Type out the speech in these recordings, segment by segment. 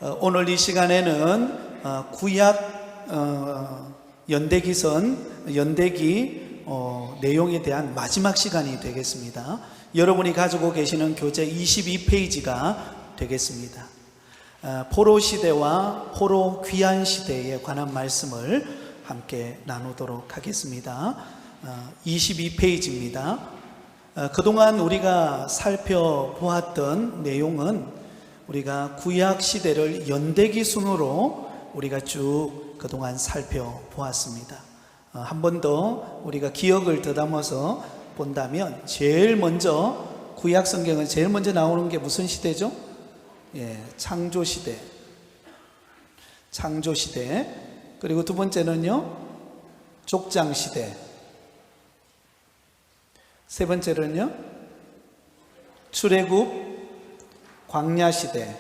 오늘 이 시간에는 구약 연대기 내용에 대한 마지막 시간이 되겠습니다. 여러분이 가지고 계시는 교재 22페이지가 되겠습니다. 포로 시대와 포로 귀환 시대에 관한 말씀을 함께 나누도록 하겠습니다. 22페이지입니다. 그동안 우리가 살펴보았던 내용은 우리가 구약 시대를 연대기 순으로 우리가 쭉 그동안 살펴보았습니다. 한 번 더 우리가 기억을 더듬어서 본다면 제일 먼저 구약 성경은 제일 먼저 나오는 게 무슨 시대죠? 창조 시대. 그리고 두 번째는요, 족장 시대. 세 번째는요, 출애굽 광야 시대.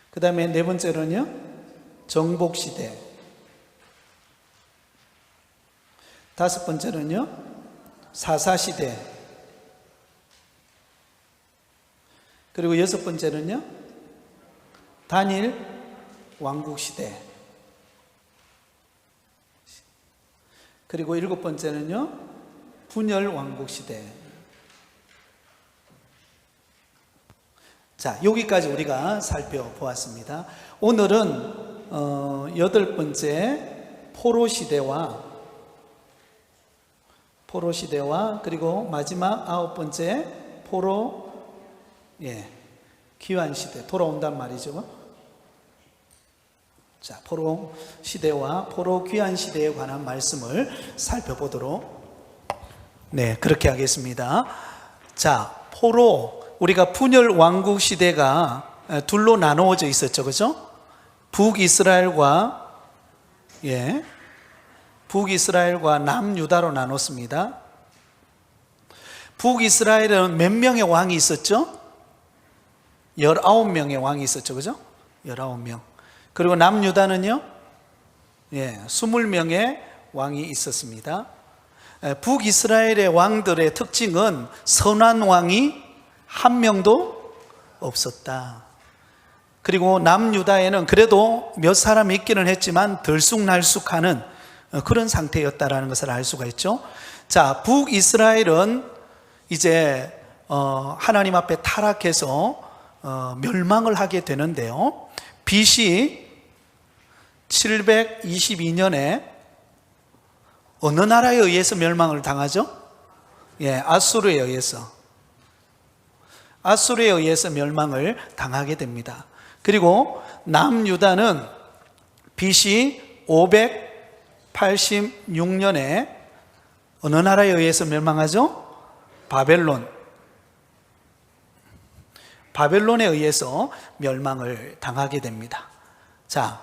그 다음에 네 번째로는요, 정복 시대. 다섯 번째로는요, 사사 시대. 그리고 여섯 번째는요, 단일 왕국 시대. 그리고 일곱 번째는요, 분열 왕국 시대. 자, 여기까지 우리가 살펴보았습니다. 오늘은 여덟 번째 포로 시대와 그리고 마지막 아홉 번째 포로 귀환 시대, 돌아온단 말이죠. 자, 포로 시대와 포로 귀환 시대에 관한 말씀을 살펴보도록 그렇게 하겠습니다. 자, 우리가 분열 왕국 시대가 둘로 나누어져 있었죠, 그죠? 북이스라엘과 남유다로 나눴습니다. 북이스라엘은 몇 명의 왕이 있었죠? 19명의 왕이 있었죠, 그죠? 19명. 그리고 남유다는요, 20명의 왕이 있었습니다. 북이스라엘의 왕들의 특징은 선한 왕이 한 명도 없었다. 그리고 남유다에는 그래도 몇 사람이 있기는 했지만 들쑥날쑥하는 그런 상태였다라는 것을 알 수가 있죠. 자, 북이스라엘은 이제 하나님 앞에 타락해서 멸망을 하게 되는데요. BC 722년에 어느 나라에 의해서 멸망을 당하죠? 아수르에 의해서 멸망을 당하게 됩니다. 그리고 남유다는 BC 586년에 어느 나라에 의해서 멸망하죠? 바벨론에 의해서 멸망을 당하게 됩니다. 자,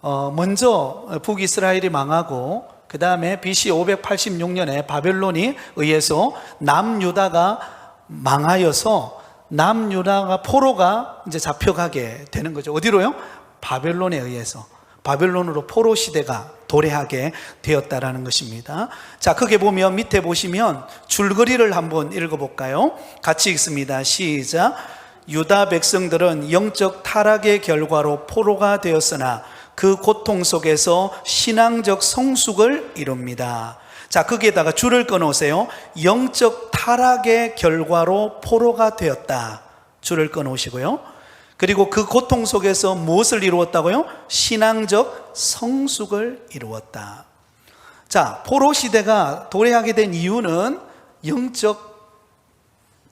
먼저 북이스라엘이 망하고 그 다음에 BC 586년에 바벨론이 의해서 남유다가 망하여서 남유다가 포로가 이제 잡혀가게 되는 거죠. 어디로요? 바벨론에 의해서. 바벨론으로 포로 시대가 도래하게 되었다라는 것입니다. 자, 거기에 보면 밑에 보시면 줄거리를 한번 읽어볼까요? 같이 읽습니다. 시작. 유다 백성들은 영적 타락의 결과로 포로가 되었으나 그 고통 속에서 신앙적 성숙을 이룹니다. 자, 거기에다가 줄을 끊으세요. 영적 타락의 결과로 포로가 되었다. 줄을 끊으시고요. 그리고 그 고통 속에서 무엇을 이루었다고요? 신앙적 성숙을 이루었다. 자, 포로 시대가 도래하게 된 이유는 영적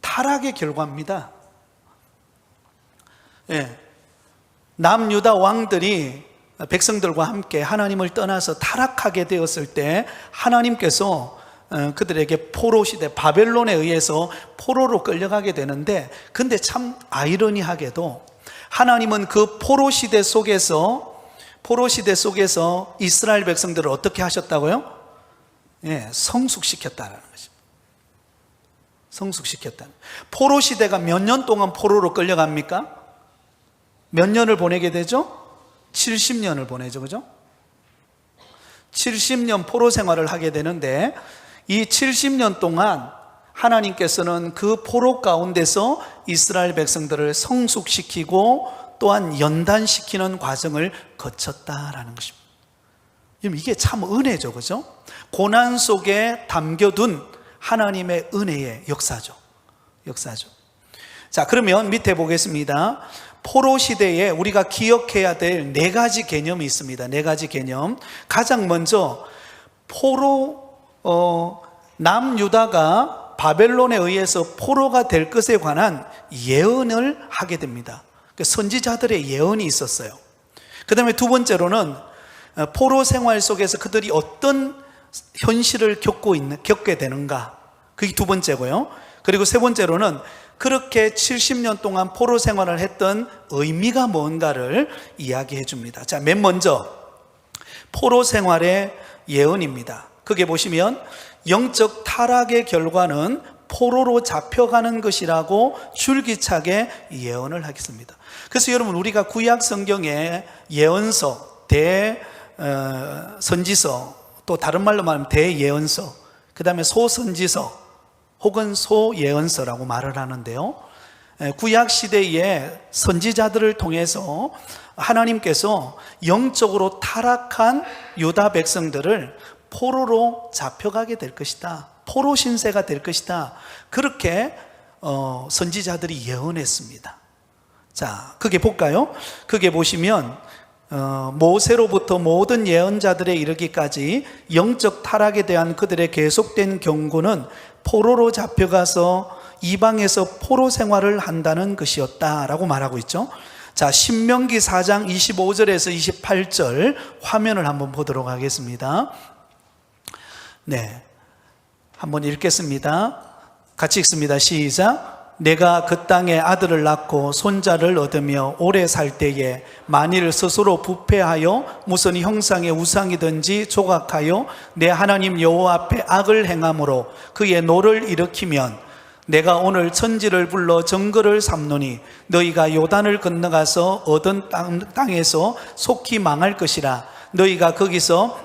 타락의 결과입니다. 남유다 왕들이 백성들과 함께 하나님을 떠나서 타락하게 되었을 때 하나님께서 그들에게 포로 시대 바벨론에 의해서 포로로 끌려가게 되는데, 근데 참 아이러니하게도 하나님은 그 포로 시대 속에서 이스라엘 백성들을 어떻게 하셨다고요? 성숙시켰다는 것입니다. 성숙시켰다는. 포로 시대가 몇 년 동안 포로로 끌려갑니까? 몇 년을 보내게 되죠? 70년을 보내죠, 그죠? 70년 포로 생활을 하게 되는데, 이 70년 동안 하나님께서는 그 포로 가운데서 이스라엘 백성들을 성숙시키고 또한 연단시키는 과정을 거쳤다라는 것입니다. 이게 참 은혜죠, 그죠? 고난 속에 담겨둔 하나님의 은혜의 역사죠. 자, 그러면 밑에 보겠습니다. 포로 시대에 우리가 기억해야 될 네 가지 개념이 있습니다. 네 가지 개념. 가장 먼저 남유다가 바벨론에 의해서 포로가 될 것에 관한 예언을 하게 됩니다. 선지자들의 예언이 있었어요. 그 다음에 두 번째로는 포로 생활 속에서 그들이 어떤 현실을 겪게 되는가, 그게 두 번째고요. 그리고 세 번째로는 그렇게 70년 동안 포로 생활을 했던 의미가 뭔가를 이야기해 줍니다. 자, 맨 먼저 포로 생활의 예언입니다. 그게 보시면 영적 타락의 결과는 포로로 잡혀가는 것이라고 줄기차게 예언을 하겠습니다. 그래서 여러분, 우리가 구약 성경의 예언서, 대선지서, 또 다른 말로 말하면 대예언서, 그 다음에 소선지서 혹은 소예언서라고 말을 하는데요, 구약 시대의 선지자들을 통해서 하나님께서 영적으로 타락한 유다 백성들을 포로로 잡혀가게 될 것이다, 포로 신세가 될 것이다, 그렇게 선지자들이 예언했습니다. 자, 그게 볼까요? 그게 보시면 모세로부터 모든 예언자들에 이르기까지 영적 타락에 대한 그들의 계속된 경고는 포로로 잡혀가서 이방에서 포로 생활을 한다는 것이었다라고 말하고 있죠. 자, 신명기 4장 25절에서 28절 화면을 한번 보도록 하겠습니다. 네, 한번 읽겠습니다. 같이 읽습니다. 시작. 내가 그 땅에 아들을 낳고 손자를 얻으며 오래 살 때에 만일 스스로 부패하여 무슨 형상의 우상이든지 조각하여 내 하나님 여호와 앞에 악을 행함으로 그의 노를 일으키면 내가 오늘 천지를 불러 정글을 삼노니 너희가 요단을 건너가서 얻은 땅에서 속히 망할 것이라. 너희가 거기서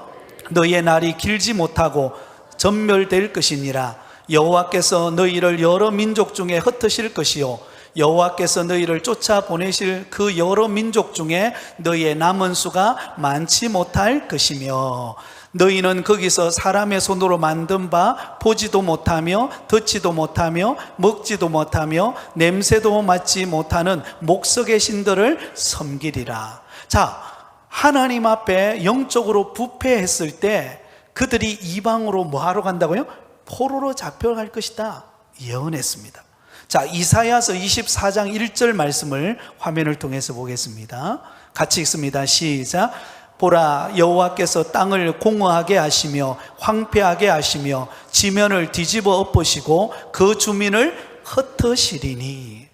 너희의 날이 길지 못하고 전멸될 것이니라. 여호와께서 너희를 여러 민족 중에 흩으실 것이요 여호와께서 너희를 쫓아보내실 그 여러 민족 중에 너희의 남은 수가 많지 못할 것이며 너희는 거기서 사람의 손으로 만든 바 보지도 못하며 듣지도 못하며 먹지도 못하며 냄새도 맡지 못하는 목석의 신들을 섬기리라. 자, 하나님 앞에 영적으로 부패했을 때 그들이 이방으로 뭐하러 간다고요? 포로로 잡혀갈 것이다 예언했습니다. 자, 이사야서 24장 1절 말씀을 화면을 통해서 보겠습니다. 같이 읽습니다. 시작. 보라, 여호와께서 땅을 공허하게 하시며 황폐하게 하시며 지면을 뒤집어 엎으시고 그 주민을 흩으시리니.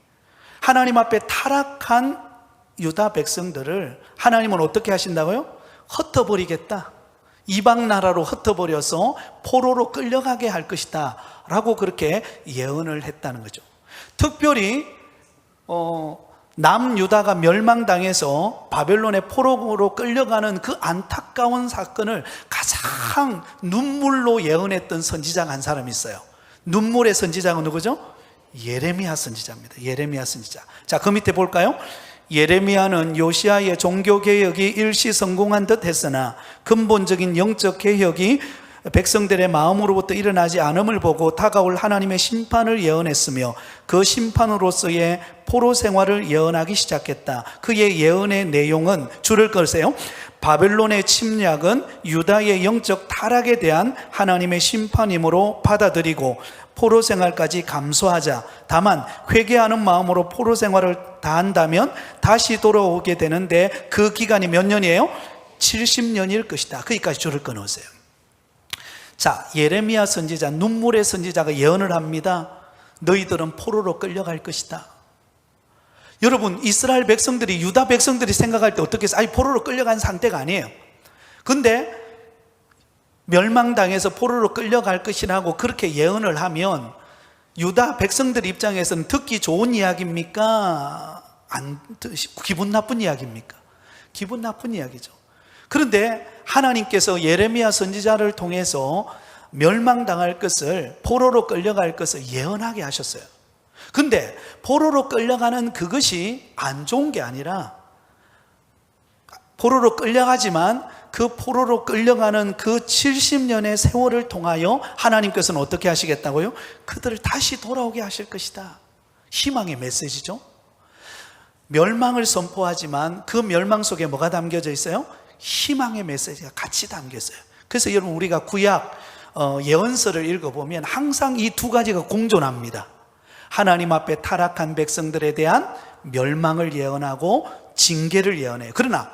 하나님 앞에 타락한 유다 백성들을 하나님은 어떻게 하신다고요? 흩어버리겠다, 이방 나라로 흩어버려서 포로로 끌려가게 할 것이다 라고 그렇게 예언을 했다는 거죠. 특별히 남유다가 멸망당해서 바벨론의 포로로 끌려가는 그 안타까운 사건을 가장 눈물로 예언했던 선지자가 한 사람이 있어요. 눈물의 선지자가 누구죠? 예레미야 선지자입니다. 예레미야 선지자. 자, 그 밑에 볼까요? 예레미야는 요시야의 종교개혁이 일시 성공한 듯 했으나 근본적인 영적 개혁이 백성들의 마음으로부터 일어나지 않음을 보고 다가올 하나님의 심판을 예언했으며 그 심판으로서의 포로 생활을 예언하기 시작했다. 그의 예언의 내용은 줄을 걸으세요. 바벨론의 침략은 유다의 영적 타락에 대한 하나님의 심판이므로 받아들이고 포로 생활까지 감수하자. 다만 회개하는 마음으로 포로 생활을 다한다면 다시 돌아오게 되는데 그 기간이 몇 년이에요? 70년일 것이다. 거기까지 줄을 끊으세요. 자, 예레미야 선지자, 눈물의 선지자가 예언을 합니다. 너희들은 포로로 끌려갈 것이다. 여러분, 이스라엘 백성들이, 유다 백성들이 생각할 때 어떻게 해서 포로로 끌려간 상태가 아니에요. 근데 멸망당해서 포로로 끌려갈 것이라고 그렇게 예언을 하면 유다 백성들 입장에서는 듣기 좋은 이야기입니까? 기분 나쁜 이야기입니까? 기분 나쁜 이야기죠. 그런데 하나님께서 예레미야 선지자를 통해서 멸망당할 것을, 포로로 끌려갈 것을 예언하게 하셨어요. 근데 포로로 끌려가는 그것이 안 좋은 게 아니라, 포로로 끌려가지만 그 포로로 끌려가는 그 70년의 세월을 통하여 하나님께서는 어떻게 하시겠다고요? 그들을 다시 돌아오게 하실 것이다. 희망의 메시지죠. 멸망을 선포하지만 그 멸망 속에 뭐가 담겨져 있어요? 희망의 메시지가 같이 담겨 있어요. 그래서 여러분, 우리가 구약 예언서를 읽어보면 항상 이 두 가지가 공존합니다. 하나님 앞에 타락한 백성들에 대한 멸망을 예언하고 징계를 예언해요. 그러나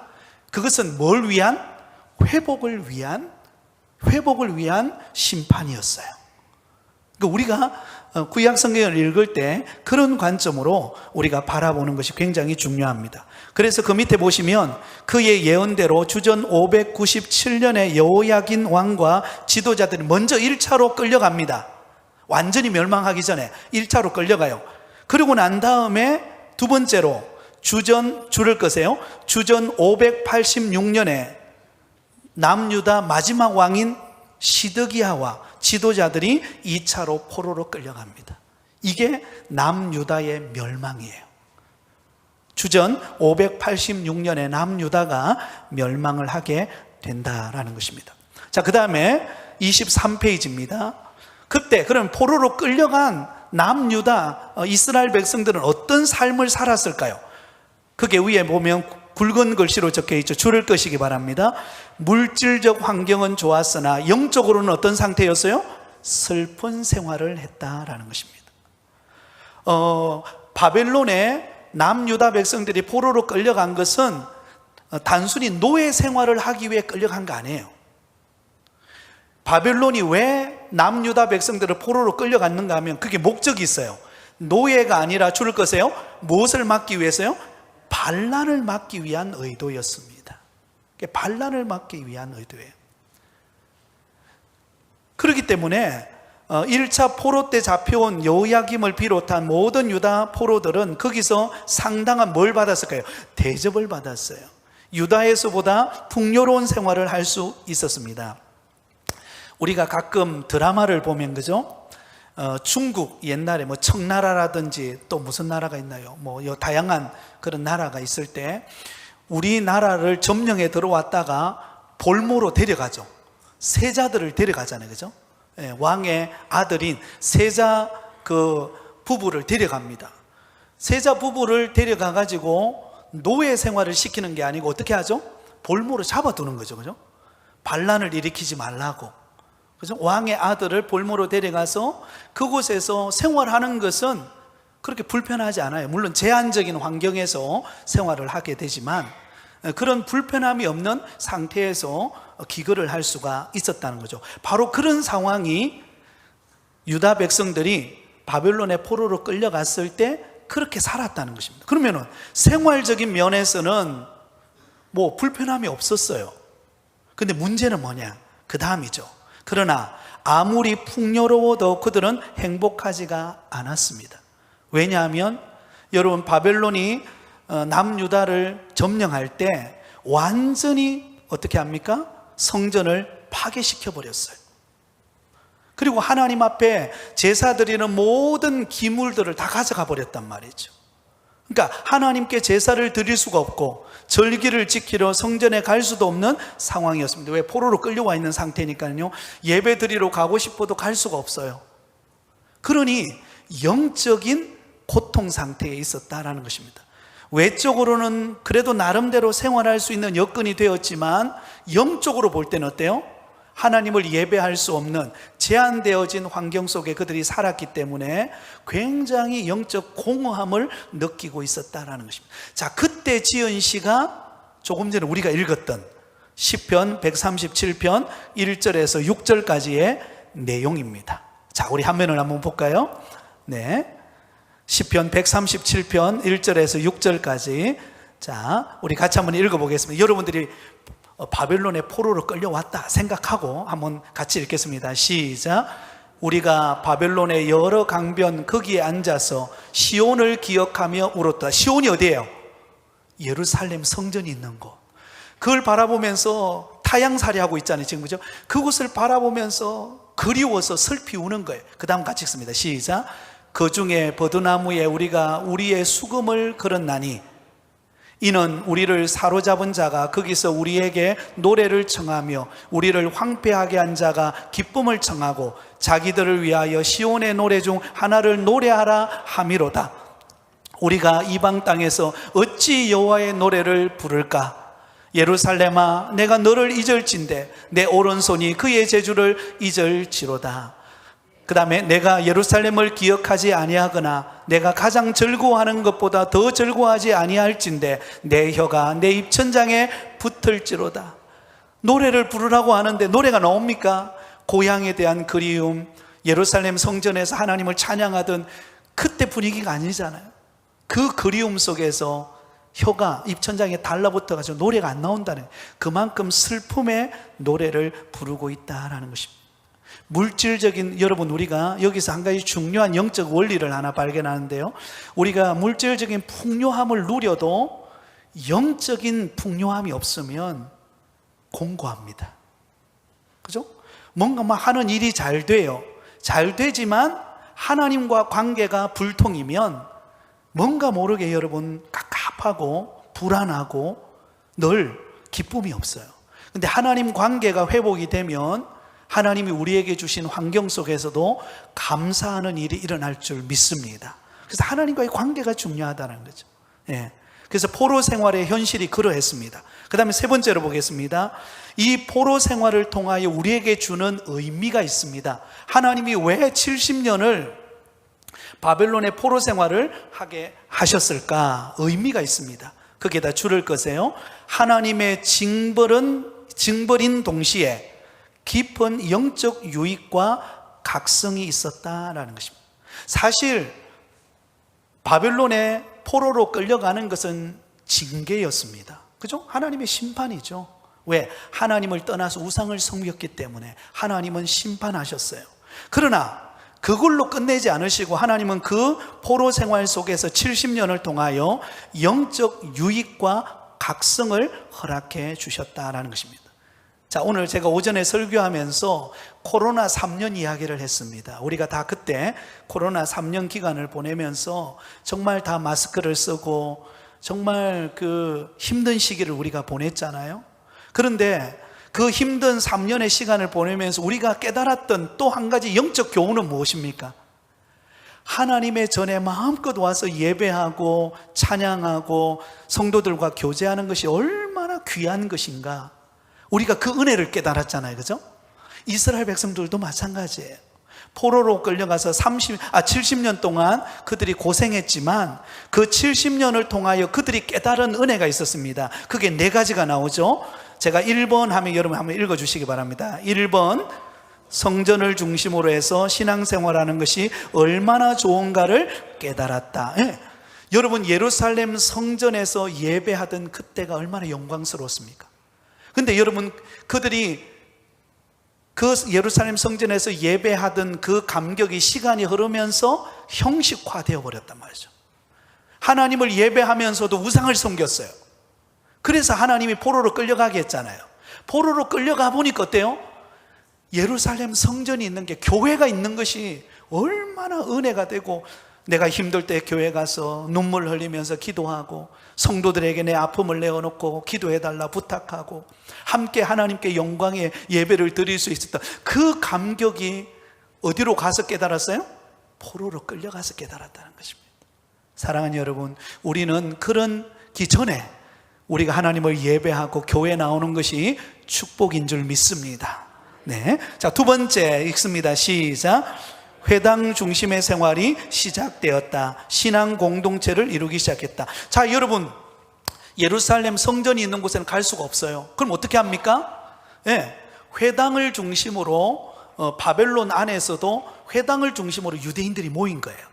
그것은 뭘 위한? 회복을 위한 심판이었어요. 그러니까 우리가 구약 성경을 읽을 때 그런 관점으로 우리가 바라보는 것이 굉장히 중요합니다. 그래서 그 밑에 보시면 그의 예언대로 주전 597년에 여호야긴 왕과 지도자들이 먼저 1차로 끌려갑니다. 완전히 멸망하기 전에 1차로 끌려가요. 그리고 난 다음에 두 번째로 줄을 끄세요. 주전 586년에 남유다 마지막 왕인 시드기야와 지도자들이 2차로 포로로 끌려갑니다. 이게 남유다의 멸망이에요. 주전 586년에 남유다가 멸망을 하게 된다라는 것입니다. 자, 그 다음에 23페이지입니다. 그때 그럼 포로로 끌려간 남유다 이스라엘 백성들은 어떤 삶을 살았을까요? 그게 위에 보면 굵은 글씨로 적혀 있죠. 줄을 끄시기 바랍니다. 물질적 환경은 좋았으나 영적으로는 어떤 상태였어요? 슬픈 생활을 했다라는 것입니다. 바벨론에 남유다 백성들이 포로로 끌려간 것은 단순히 노예 생활을 하기 위해 끌려간 거 아니에요. 바벨론이 왜 남유다 백성들을 포로로 끌려갔는가 하면 그게 목적이 있어요. 노예가 아니라 줄을 끄세요. 무엇을 막기 위해서요? 반란을 막기 위한 의도였습니다. 반란을 막기 위한 의도예요. 그렇기 때문에 1차 포로 때 잡혀온 여호야김을 비롯한 모든 유다 포로들은 거기서 상당한 뭘 받았을까요? 대접을 받았어요. 유다에서보다 풍요로운 생활을 할 수 있었습니다. 우리가 가끔 드라마를 보면, 그죠? 중국 옛날에 뭐 청나라라든지 또 무슨 나라가 있나요? 뭐 다양한 그런 나라가 있을 때 우리나라를 점령해 들어왔다가 볼모로 데려가죠. 세자들을 데려가잖아요, 그죠? 예, 왕의 아들인 세자 부부를 데려갑니다. 세자 부부를 데려가 가지고 노예 생활을 시키는 게 아니고 어떻게 하죠? 볼모로 잡아두는 거죠, 그죠? 반란을 일으키지 말라고. 그래서 왕의 아들을 볼모로 데려가서 그곳에서 생활하는 것은 그렇게 불편하지 않아요. 물론 제한적인 환경에서 생활을 하게 되지만 그런 불편함이 없는 상태에서 기거를 할 수가 있었다는 거죠. 바로 그런 상황이 유다 백성들이 바벨론의 포로로 끌려갔을 때 그렇게 살았다는 것입니다. 그러면은 생활적인 면에서는 뭐 불편함이 없었어요. 근데 문제는 뭐냐? 그 다음이죠. 그러나 아무리 풍요로워도 그들은 행복하지가 않았습니다. 왜냐하면 여러분, 바벨론이 남유다를 점령할 때 완전히 어떻게 합니까? 성전을 파괴시켜 버렸어요. 그리고 하나님 앞에 제사 드리는 모든 기물들을 다 가져가 버렸단 말이죠. 그러니까 하나님께 제사를 드릴 수가 없고 절기를 지키러 성전에 갈 수도 없는 상황이었습니다. 왜? 포로로 끌려와 있는 상태니까요. 예배 드리러 가고 싶어도 갈 수가 없어요. 그러니 영적인 고통 상태에 있었다라는 것입니다. 외적으로는 그래도 나름대로 생활할 수 있는 여건이 되었지만 영적으로 볼 때는 어때요? 하나님을 예배할 수 없는 제한되어진 환경 속에 그들이 살았기 때문에 굉장히 영적 공허함을 느끼고 있었다라는 것입니다. 자, 그때 지은 시가 조금 전에 우리가 읽었던 시편 137편 1절에서 6절까지의 내용입니다. 자, 우리 한면을 한번 볼까요? 네, 시편 137편 1절에서 6절까지. 자, 우리 같이 한번 읽어보겠습니다. 여러분들이 바벨론의 포로로 끌려왔다 생각하고 한번 같이 읽겠습니다. 시작. 우리가 바벨론의 여러 강변 거기에 앉아서 시온을 기억하며 울었다. 시온이 어디예요? 예루살렘 성전이 있는 곳. 그걸 바라보면서 타향살이 하고 있잖아요, 지금, 그죠? 그곳을 바라보면서 그리워서 슬피 우는 거예요. 그 다음 같이 읽습니다. 시작. 그 중에 버드나무에 우리가 우리의 수금을 걸었나니 이는 우리를 사로잡은 자가 거기서 우리에게 노래를 청하며 우리를 황폐하게 한 자가 기쁨을 청하고 자기들을 위하여 시온의 노래 중 하나를 노래하라 함이로다. 우리가 이방 땅에서 어찌 여호와의 노래를 부를까? 예루살렘아, 내가 너를 잊을진대 내 오른손이 그의 제주를 잊을지로다. 그 다음에 내가 예루살렘을 기억하지 아니하거나 내가 가장 즐거워하는 것보다 더 즐거워하지 아니할진대 내 혀가 내 입천장에 붙을지로다. 노래를 부르라고 하는데 노래가 나옵니까? 고향에 대한 그리움, 예루살렘 성전에서 하나님을 찬양하던 그때 분위기가 아니잖아요. 그 그리움 속에서 혀가 입천장에 달라붙어가지고 노래가 안 나온다는, 그만큼 슬픔의 노래를 부르고 있다라는 것입니다. 물질적인, 여러분 우리가 여기서 한 가지 중요한 영적 원리를 하나 발견하는데요, 우리가 물질적인 풍요함을 누려도 영적인 풍요함이 없으면 공고합니다. 그죠? 뭔가 막 하는 일이 잘 돼요. 잘 되지만 하나님과 관계가 불통이면 뭔가 모르게 여러분 깝깝하고 불안하고 늘 기쁨이 없어요. 근데 하나님 관계가 회복이 되면 하나님이 우리에게 주신 환경 속에서도 감사하는 일이 일어날 줄 믿습니다. 그래서 하나님과의 관계가 중요하다는 거죠. 예. 그래서 포로 생활의 현실이 그러했습니다. 그 다음에 세 번째로 보겠습니다. 이 포로 생활을 통하여 우리에게 주는 의미가 있습니다. 하나님이 왜 70년을 바벨론의 포로 생활을 하게 하셨을까? 의미가 있습니다. 거기에다 줄을 거세요. 하나님의 징벌인 동시에 깊은 영적 유익과 각성이 있었다라는 것입니다. 사실 바벨론의 포로로 끌려가는 것은 징계였습니다. 그죠? 하나님의 심판이죠. 왜? 하나님을 떠나서 우상을 섬겼기 때문에 하나님은 심판하셨어요. 그러나 그걸로 끝내지 않으시고 하나님은 그 포로 생활 속에서 70년을 통하여 영적 유익과 각성을 허락해 주셨다라는 것입니다. 자, 오늘 제가 오전에 설교하면서 코로나 3년 이야기를 했습니다. 우리가 다 그때 코로나 3년 기간을 보내면서 정말 다 마스크를 쓰고 정말 그 힘든 시기를 우리가 보냈잖아요. 그런데 그 힘든 3년의 시간을 보내면서 우리가 깨달았던 또 한 가지 영적 교훈은 무엇입니까? 하나님의 전에 마음껏 와서 예배하고 찬양하고 성도들과 교제하는 것이 얼마나 귀한 것인가, 우리가 그 은혜를 깨달았잖아요. 그죠? 이스라엘 백성들도 마찬가지예요. 포로로 끌려가서 70년 동안 그들이 고생했지만 그 70년을 통하여 그들이 깨달은 은혜가 있었습니다. 그게 네 가지가 나오죠. 제가 1번 하면 여러분 한번 읽어주시기 바랍니다. 1번, 성전을 중심으로 해서 신앙생활하는 것이 얼마나 좋은가를 깨달았다. 예. 여러분 예루살렘 성전에서 예배하던 그때가 얼마나 영광스러웠습니까? 근데 여러분 그들이 그 예루살렘 성전에서 예배하던 그 감격이 시간이 흐르면서 형식화되어 버렸단 말이죠. 하나님을 예배하면서도 우상을 섬겼어요. 그래서 하나님이 포로로 끌려가게 했잖아요. 포로로 끌려가 보니까 어때요? 예루살렘 성전이 있는 게, 교회가 있는 것이 얼마나 은혜가 되고, 내가 힘들 때 교회 가서 눈물 흘리면서 기도하고 성도들에게 내 아픔을 내어놓고 기도해달라 부탁하고 함께 하나님께 영광의 예배를 드릴 수 있었다. 그 감격이 어디로 가서 깨달았어요? 포로로 끌려가서 깨달았다는 것입니다. 사랑하는 여러분, 우리는 그런 기전에 우리가 하나님을 예배하고 교회에 나오는 것이 축복인 줄 믿습니다. 네. 자, 두 번째 읽습니다. 시작. 회당 중심의 생활이 시작되었다. 신앙 공동체를 이루기 시작했다. 자, 여러분, 예루살렘 성전이 있는 곳에는 갈 수가 없어요. 그럼 어떻게 합니까? 네. 회당을 중심으로 바벨론 안에서도 회당을 중심으로 유대인들이 모인 거예요.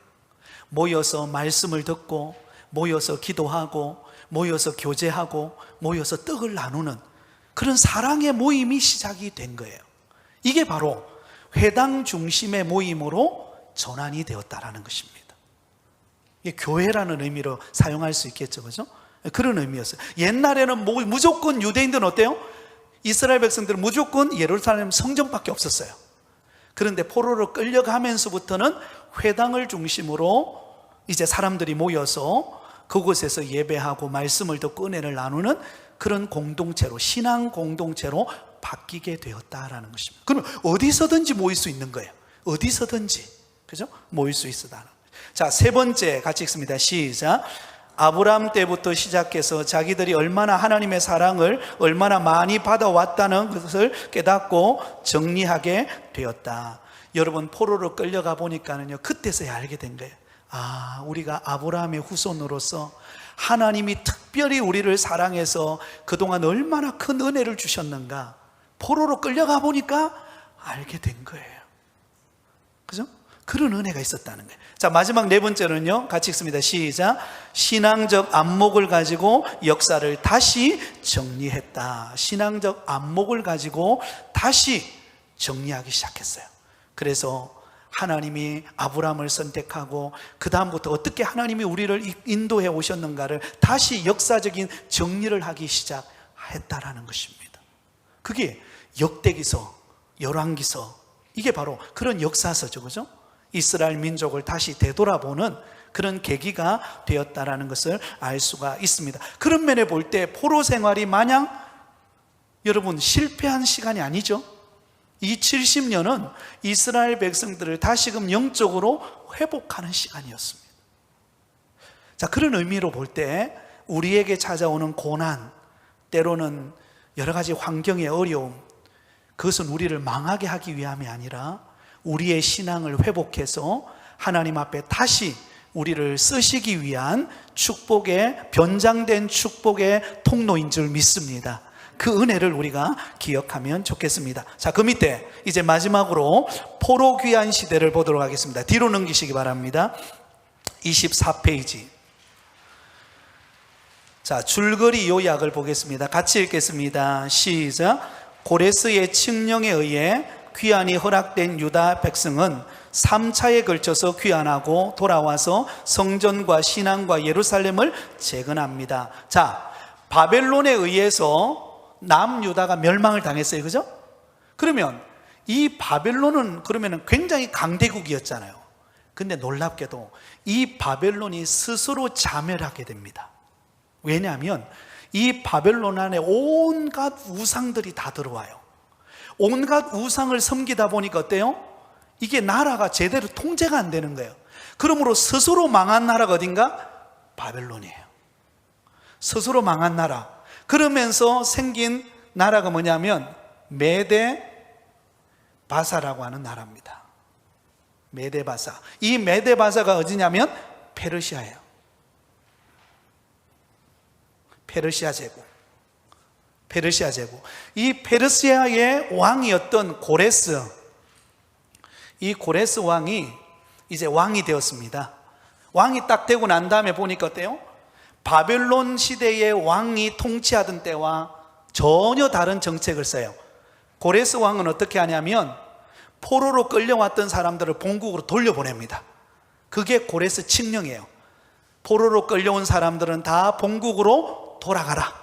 모여서 말씀을 듣고, 모여서 기도하고, 모여서 교제하고, 모여서 떡을 나누는 그런 사랑의 모임이 시작이 된 거예요. 이게 바로 회당 중심의 모임으로 전환이 되었다라는 것입니다. 이게 교회라는 의미로 사용할 수 있겠죠, 그죠? 그런 의미였어요. 옛날에는 무조건 유대인들은 어때요? 이스라엘 백성들은 무조건 예루살렘 성전밖에 없었어요. 그런데 포로로 끌려가면서부터는 회당을 중심으로 이제 사람들이 모여서 그곳에서 예배하고 말씀을 듣고 은혜를 나누는 그런 공동체로, 신앙 공동체로 바뀌게 되었다라는 것입니다. 그럼 어디서든지 모일 수 있는 거예요. 어디서든지, 그죠? 모일 수 있었다는 거예요. 자, 세 번째 같이 읽습니다. 시작. 아브라함 때부터 시작해서 자기들이 얼마나 하나님의 사랑을 얼마나 많이 받아왔다는 것을 깨닫고 정리하게 되었다. 여러분, 포로로 끌려가 보니까는요, 그때서야 알게 된 거예요. 아, 우리가 아브라함의 후손으로서 하나님이 특별히 우리를 사랑해서 그동안 얼마나 큰 은혜를 주셨는가, 포로로 끌려가 보니까 알게 된 거예요. 그죠? 그런 은혜가 있었다는 거예요. 자, 마지막 네 번째는요, 같이 읽습니다. 시작. 신앙적 안목을 가지고 역사를 다시 정리했다. 신앙적 안목을 가지고 다시 정리하기 시작했어요. 그래서 하나님이 아브라함을 선택하고 그 다음부터 어떻게 하나님이 우리를 인도해 오셨는가를 다시 역사적인 정리를 하기 시작했다라는 것입니다. 그게 역대기서, 열왕기서, 이게 바로 그런 역사서죠. 그죠? 이스라엘 민족을 다시 되돌아보는 그런 계기가 되었다라는 것을 알 수가 있습니다. 그런 면에 볼 때 포로 생활이 마냥 여러분 실패한 시간이 아니죠. 이 70년은 이스라엘 백성들을 다시금 영적으로 회복하는 시간이었습니다. 자, 그런 의미로 볼 때 우리에게 찾아오는 고난, 때로는 여러 가지 환경의 어려움, 그것은 우리를 망하게 하기 위함이 아니라 우리의 신앙을 회복해서 하나님 앞에 다시 우리를 쓰시기 위한 축복의, 변장된 축복의 통로인 줄 믿습니다. 그 은혜를 우리가 기억하면 좋겠습니다. 자, 그 밑에 이제 마지막으로 포로 귀환 시대를 보도록 하겠습니다. 뒤로 넘기시기 바랍니다. 24페이지. 자, 줄거리 요약을 보겠습니다. 같이 읽겠습니다. 시작. 고레스의 칙령에 의해 귀환이 허락된 유다 백성은 3차에 걸쳐서 귀환하고 돌아와서 성전과 신앙과 예루살렘을 재건합니다. 자, 바벨론에 의해서 남유다가 멸망을 당했어요. 그죠? 그러면 이 바벨론은 그러면 굉장히 강대국이었잖아요. 근데 놀랍게도 이 바벨론이 스스로 자멸하게 됩니다. 왜냐하면 이 바벨론 안에 온갖 우상들이 다 들어와요. 온갖 우상을 섬기다 보니까 어때요? 이게 나라가 제대로 통제가 안 되는 거예요. 그러므로 스스로 망한 나라가 어딘가? 바벨론이에요. 스스로 망한 나라. 그러면서 생긴 나라가 뭐냐면 메데 바사라고 하는 나라입니다. 메데 바사. 이 메데 바사가 어디냐면 페르시아예요. 페르시아 제국. 페르시아 제국. 이 페르시아의 왕이었던 고레스, 이 고레스 왕이 이제 왕이 되었습니다. 왕이 딱 되고 난 다음에 보니까 어때요? 바벨론 시대의 왕이 통치하던 때와 전혀 다른 정책을 써요. 고레스 왕은 어떻게 하냐면 포로로 끌려왔던 사람들을 본국으로 돌려보냅니다. 그게 고레스 칙령이에요. 포로로 끌려온 사람들은 다 본국으로 돌아가라.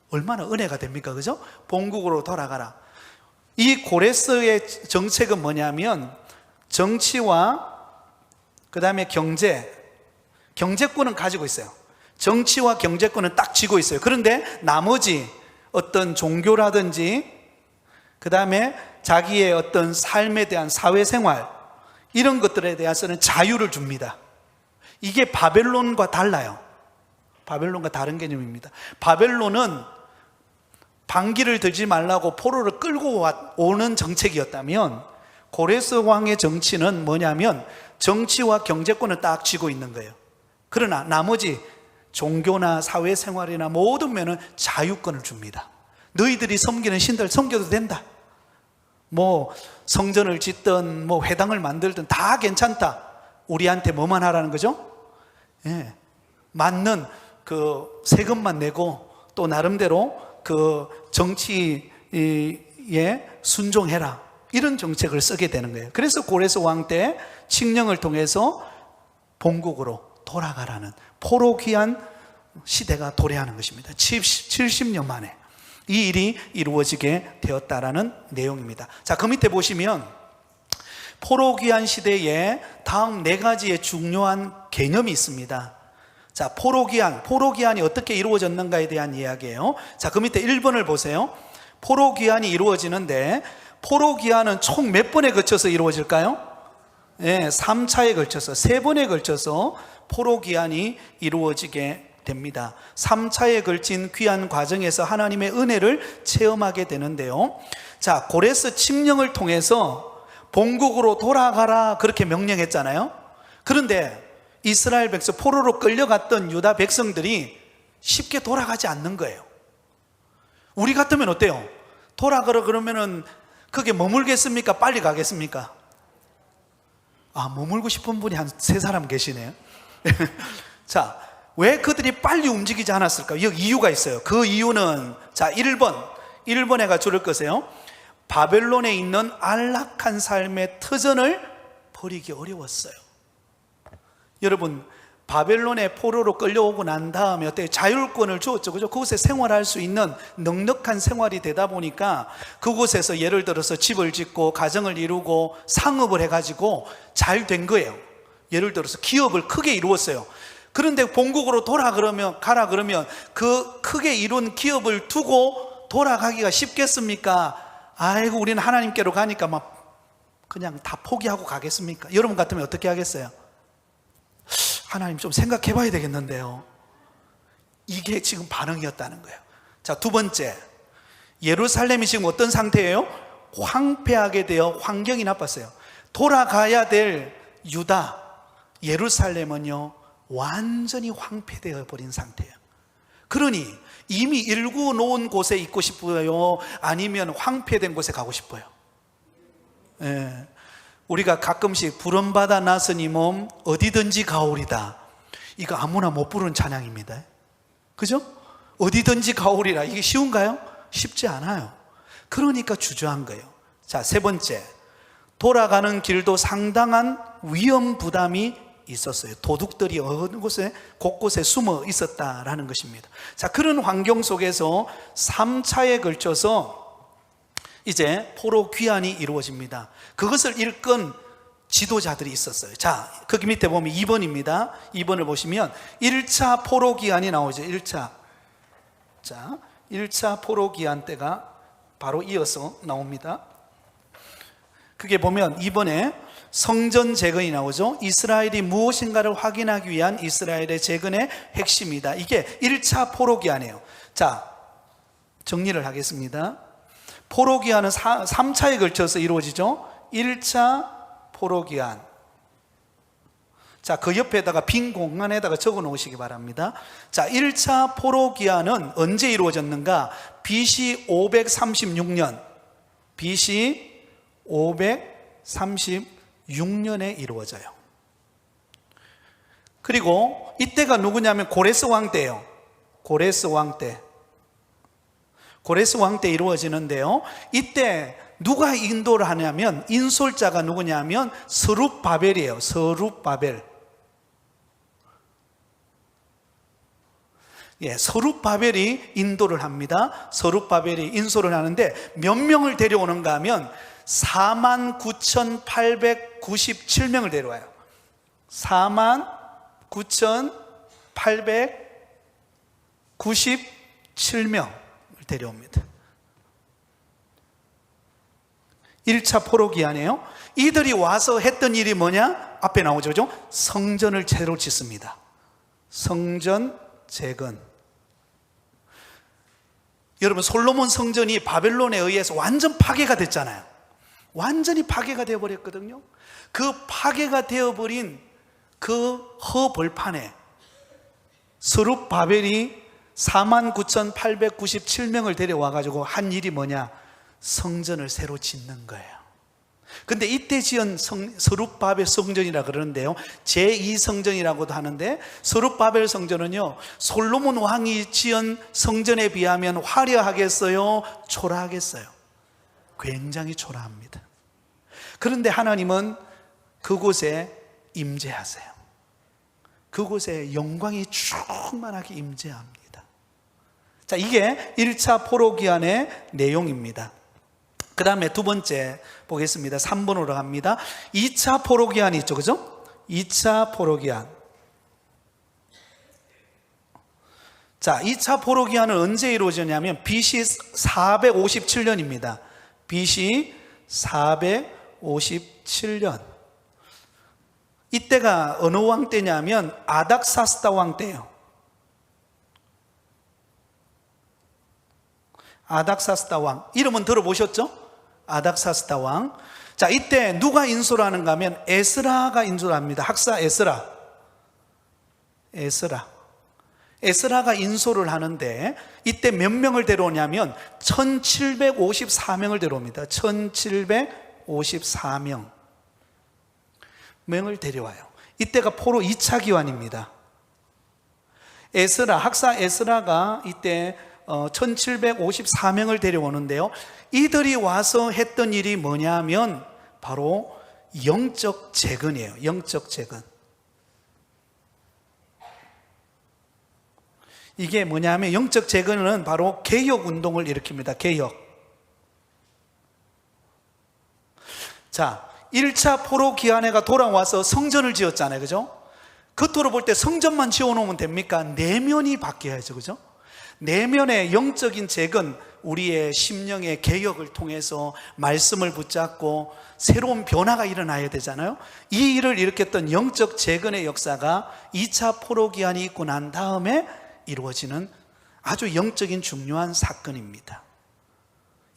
얼마나 은혜가 됩니까? 그죠? 본국으로 돌아가라. 이 고레스의 정책은 뭐냐면 정치와 그 다음에 경제권은 가지고 있어요. 정치와 경제권은 딱 쥐고 있어요. 그런데 나머지 어떤 종교라든지 그 다음에 자기의 어떤 삶에 대한 사회생활 이런 것들에 대해서는 자유를 줍니다. 이게 바벨론과 달라요. 바벨론과 다른 개념입니다. 바벨론은 방기를 들지 말라고 포로를 끌고 오는 정책이었다면 고레스 왕의 정치는 뭐냐면 정치와 경제권을 딱 쥐고 있는 거예요. 그러나 나머지 종교나 사회생활이나 모든 면은 자유권을 줍니다. 너희들이 섬기는 신들 섬겨도 된다. 뭐 성전을 짓든 뭐 회당을 만들든 다 괜찮다. 우리한테 뭐만 하라는 거죠? 예, 맞는 그 세금만 내고 또 나름대로 그 정치에 순종해라. 이런 정책을 쓰게 되는 거예요. 그래서 고레스 왕 때 칙령을 통해서 본국으로 돌아가라는 포로 귀환 시대가 도래하는 것입니다. 70년 만에 이 일이 이루어지게 되었다라는 내용입니다. 자, 그 밑에 보시면 포로귀환 시대에 다음 네 가지의 중요한 개념이 있습니다. 자, 포로귀환이 어떻게 이루어졌는가에 대한 이야기예요. 자, 그 밑에 1번을 보세요. 포로귀환이 이루어지는데, 포로귀환은 총 몇 번에 걸쳐서 이루어질까요? 네, 3차에 걸쳐서, 3번에 걸쳐서 포로귀환이 이루어지게 됩니다. 3차에 걸친 귀환 과정에서 하나님의 은혜를 체험하게 되는데요. 자, 고레스 칙령을 통해서 본국으로 돌아가라 그렇게 명령했잖아요. 그런데 이스라엘 백성, 포로로 끌려갔던 유다 백성들이 쉽게 돌아가지 않는 거예요. 우리 같으면 어때요? 돌아가라 그러면은 그게 머물겠습니까? 빨리 가겠습니까? 머물고 싶은 분이 한 3사람 계시네요. 자, 왜 그들이 빨리 움직이지 않았을까? 여기 이유가 있어요. 그 이유는, 자, 1번에가 줄을 거세요. 바벨론에 있는 안락한 삶의 터전을 버리기 어려웠어요. 여러분, 바벨론의 포로로 끌려오고 난 다음에 어때요? 자율권을 주었죠. 그죠? 그곳에 생활할 수 있는 넉넉한 생활이 되다 보니까 그곳에서 예를 들어서 집을 짓고 가정을 이루고 상업을 해가지고 잘 된 거예요. 예를 들어서 기업을 크게 이루었어요. 그런데 본국으로 가라 그러면 그 크게 이룬 기업을 두고 돌아가기가 쉽겠습니까? 아이고, 우리는 하나님께로 가니까 막 그냥 다 포기하고 가겠습니까? 여러분 같으면 어떻게 하겠어요? 하나님 좀 생각해 봐야 되겠는데요. 이게 지금 반응이었다는 거예요. 자, 2번째, 예루살렘이 지금 어떤 상태예요? 황폐하게 되어 환경이 나빴어요. 돌아가야 될 유다, 예루살렘은요 완전히 황폐되어 버린 상태예요. 그러니 이미 일구 놓은 곳에 있고 싶어요? 아니면 황폐된 곳에 가고 싶어요? 예. 우리가 가끔씩 부름받아 나서니 몸 어디든지 가오리다, 이거 아무나 못 부르는 찬양입니다. 그죠? 어디든지 가오리라, 이게 쉬운가요? 쉽지 않아요. 그러니까 주저한 거예요. 자, 3번째, 돌아가는 길도 상당한 위험 부담이 있었어요. 도둑들이 어느 곳에 곳곳에 숨어 있었다라는 것입니다. 자, 그런 환경 속에서 3차에 걸쳐서 이제 포로 귀환이 이루어집니다. 그것을 일끈 지도자들이 있었어요. 자, 거기 밑에 보면 2번입니다. 2번을 보시면 1차 포로 귀환이 나오죠. 1차. 자, 1차 포로 귀환 때가 바로 이어서 나옵니다. 그게 보면 2번에 성전 재건이 나오죠. 이스라엘이 무엇인가를 확인하기 위한 이스라엘의 재건의 핵심이다. 이게 1차 포로 귀환이에요. 자, 정리를 하겠습니다. 포로 귀환은 3차에 걸쳐서 이루어지죠. 1차 포로 귀환. 자, 그 옆에다가 빈 공간에다가 적어 놓으시기 바랍니다. 자, 1차 포로 귀환은 언제 이루어졌는가? BC 536년. BC 536년에 이루어져요. 그리고 이때가 누구냐면 고레스 왕 때예요. 고레스 왕 때. 고레스 왕 때 이루어지는데요, 이때 누가 인도를 하냐면 인솔자가 누구냐면 스룹바벨이에요. 스룹바벨. 예, 스룹바벨이 인도를 합니다. 스룹바벨이 인솔을 하는데 몇 명을 데려오는가 하면 49,897명을 데려와요. 49,897명 데려옵니다. 1차 포로 귀환이에요. 이들이 와서 했던 일이 뭐냐? 앞에 나오죠. 성전을 새로 짓습니다. 성전 재건. 여러분, 솔로몬 성전이 바벨론에 의해서 완전 파괴가 됐잖아요. 완전히 파괴가 되어버렸거든요. 그 파괴가 되어버린 그 허벌판에 스룹바벨이 49,897명을 데려와가지고 한 일이 뭐냐? 성전을 새로 짓는 거예요. 근데 이때 지은 스룹바벨 성전이라 그러는데요, 제2성전이라고도 하는데, 스룹바벨 성전은요 솔로몬 왕이 지은 성전에 비하면 화려하겠어요? 초라하겠어요? 굉장히 초라합니다. 그런데 하나님은 그곳에 임재하세요. 그곳에 영광이 충만하게 임재합니다. 자, 이게 1차 포로 귀환의 내용입니다. 그 다음에 두 번째 보겠습니다. 3번으로 갑니다. 2차 포로기한이 있죠, 그죠? 2차 포로기한. 자, 2차 포로기한은 언제 이루어졌냐면 BC 457년입니다. BC 457년. 이때가 어느 왕 때냐면 아닥사스다 왕 때예요. 아닥사스다 왕. 이름은 들어보셨죠? 아닥사스다 왕. 자, 이때 누가 인수를 하는가 하면 에스라가 인수를 합니다. 학사 에스라. 에스라가 인수를 하는데 이때 몇 명을 데려오냐면 1754명을 데려옵니다. 1754명을 데려와요. 이때가 포로 2차 기환입니다. 학사 에스라가 이때 1754명을 데려오는데요, 이들이 와서 했던 일이 뭐냐면 바로 영적 재건이에요. 영적 재건. 이게 뭐냐면 영적 재건은 바로 개혁 운동을 일으킵니다. 개혁. 자, 1차 포로 기한회가 돌아와서 성전을 지었잖아요, 그죠? 겉으로 볼 때 성전만 지어놓으면 됩니까? 내면이 바뀌어야죠, 그죠? 내면의 영적인 재건, 우리의 심령의 개혁을 통해서 말씀을 붙잡고 새로운 변화가 일어나야 되잖아요. 이 일을 일으켰던 영적 재건의 역사가 2차 포로기한이 있고 난 다음에 이루어지는 아주 영적인 중요한 사건입니다.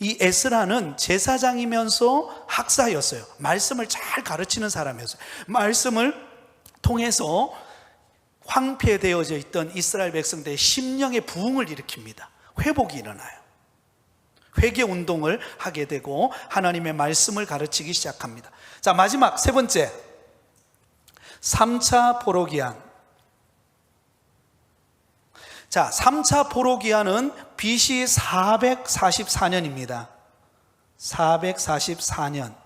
이 에스라는 제사장이면서 학사였어요. 말씀을 잘 가르치는 사람이었어요. 말씀을 통해서 황폐되어져 있던 이스라엘 백성들의 심령의 부흥을 일으킵니다. 회복이 일어나요. 회개 운동을 하게 되고 하나님의 말씀을 가르치기 시작합니다. 자, 마지막 세 번째, 3차 포로기한. 자, 3차 포로기한은 BC 444년입니다. 444년.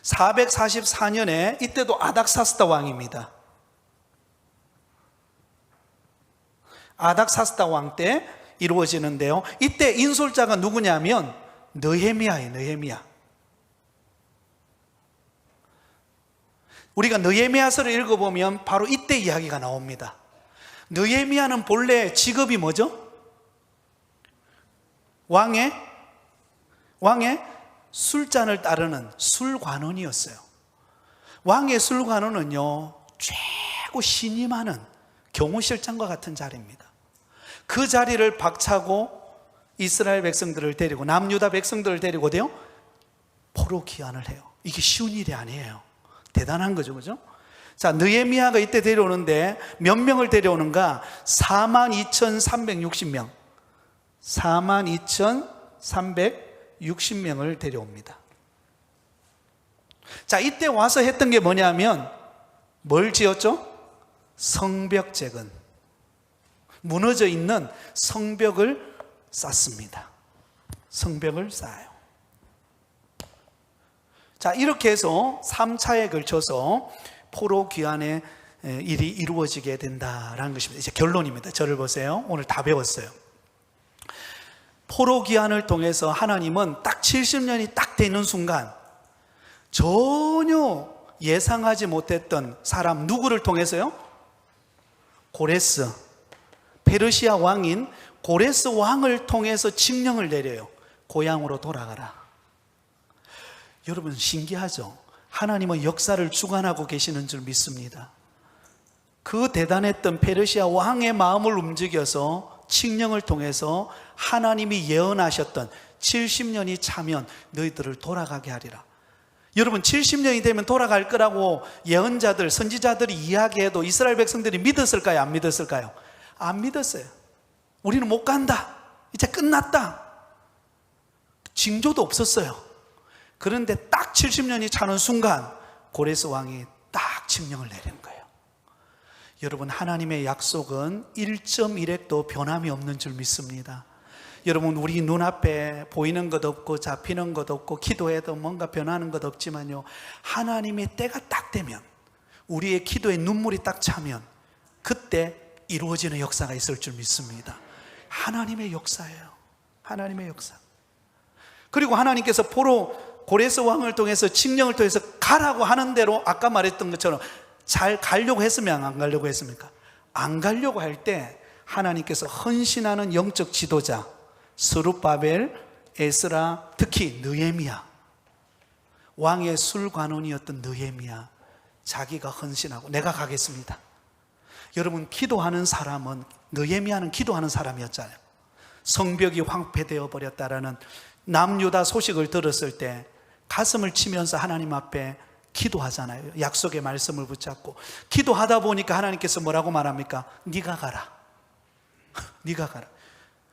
444년에 이때도 아닥사스다 왕입니다. 아닥사스다 왕 때 이루어지는데요, 이때 인솔자가 누구냐면 느헤미야예요. 느헤미야. 우리가 느헤미야서를 읽어보면 바로 이때 이야기가 나옵니다. 느헤미야는 본래 직업이 뭐죠? 왕의 술잔을 따르는 술관원이었어요. 왕의 술관원은요, 최고 신임하는 경호실장과 같은 자리입니다. 그 자리를 박차고 이스라엘 백성들을 데리고, 남유다 백성들을 데리고 포로 귀환을 해요. 이게 쉬운 일이 아니에요. 대단한 거죠, 그죠? 자, 느헤미야가 이때 데려오는데 몇 명을 데려오는가? 42,360명. 42,360명을 데려옵니다. 자, 이때 와서 했던 게 뭐냐면 뭘 지었죠? 성벽 재건. 무너져 있는 성벽을 쌓습니다. 성벽을 쌓아요. 자, 이렇게 해서 3차에 걸쳐서 포로 귀환의 일이 이루어지게 된다라는 것입니다. 이제 결론입니다. 저를 보세요. 오늘 다 배웠어요. 포로 귀환을 통해서 하나님은 딱 70년이 딱 되는 순간 전혀 예상하지 못했던 사람, 누구를 통해서요? 고레스, 페르시아 왕인 고레스 왕을 통해서 칙령을 내려요. 고향으로 돌아가라. 여러분, 신기하죠? 하나님은 역사를 주관하고 계시는 줄 믿습니다. 그 대단했던 페르시아 왕의 마음을 움직여서 칙령을 통해서 하나님이 예언하셨던 70년이 차면 너희들을 돌아가게 하리라. 여러분, 70년이 되면 돌아갈 거라고 예언자들, 선지자들이 이야기해도 이스라엘 백성들이 믿었을까요? 안 믿었을까요? 안 믿었어요. 우리는 못 간다. 이제 끝났다. 징조도 없었어요. 그런데 딱 70년이 차는 순간 고레스 왕이 딱 칙령을 내리는 거예요. 여러분, 하나님의 약속은 1.1핵도 변함이 없는 줄 믿습니다. 여러분, 우리 눈앞에 보이는 것 없고 잡히는 것 없고 기도해도 뭔가 변하는 것 없지만요, 하나님의 때가 딱 되면, 우리의 기도에 눈물이 딱 차면 그때 이루어지는 역사가 있을 줄 믿습니다. 하나님의 역사예요. 하나님의 역사. 그리고 하나님께서 포로 고레스 왕을 통해서 칙령을 통해서 가라고 하는 대로 아까 말했던 것처럼 잘 가려고 했으면 안 가려고 했습니까? 안 가려고 할 때 하나님께서 헌신하는 영적 지도자 스룹바벨, 에스라, 특히 느헤미야, 왕의 술관원이었던 느헤미야, 자기가 헌신하고 내가 가겠습니다. 여러분, 기도하는 사람은, 느헤미야는 기도하는 사람이었잖아요. 성벽이 황폐되어 버렸다라는 남유다 소식을 들었을 때 가슴을 치면서 하나님 앞에 기도하잖아요. 약속의 말씀을 붙잡고 기도하다 보니까 하나님께서 뭐라고 말합니까? 네가 가라. 네가 가라.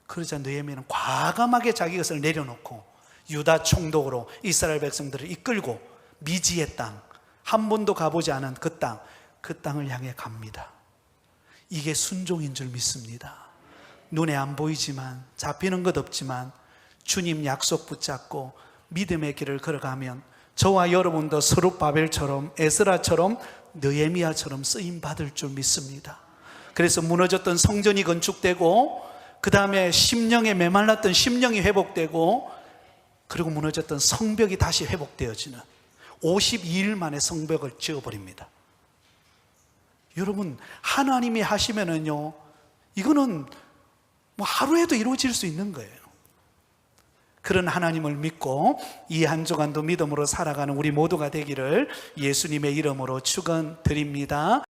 그러자 느헤미야는 과감하게 자기 것을 내려놓고 유다 총독으로 이스라엘 백성들을 이끌고 미지의 땅, 한 번도 가보지 않은 그 땅을 향해 갑니다. 이게 순종인 줄 믿습니다. 눈에 안 보이지만, 잡히는 것 없지만 주님 약속 붙잡고 믿음의 길을 걸어가면 저와 여러분도 스룹바벨처럼, 에스라처럼, 느헤미야처럼 쓰임받을 줄 믿습니다. 그래서 무너졌던 성전이 건축되고, 그 다음에 심령에 메말랐던 심령이 회복되고, 그리고 무너졌던 성벽이 다시 회복되어지는 52일 만에 성벽을 지어버립니다. 여러분, 하나님이 하시면은요, 이거는 뭐 하루에도 이루어질 수 있는 거예요. 그런 하나님을 믿고 이 한 주간도 믿음으로 살아가는 우리 모두가 되기를 예수님의 이름으로 축원드립니다.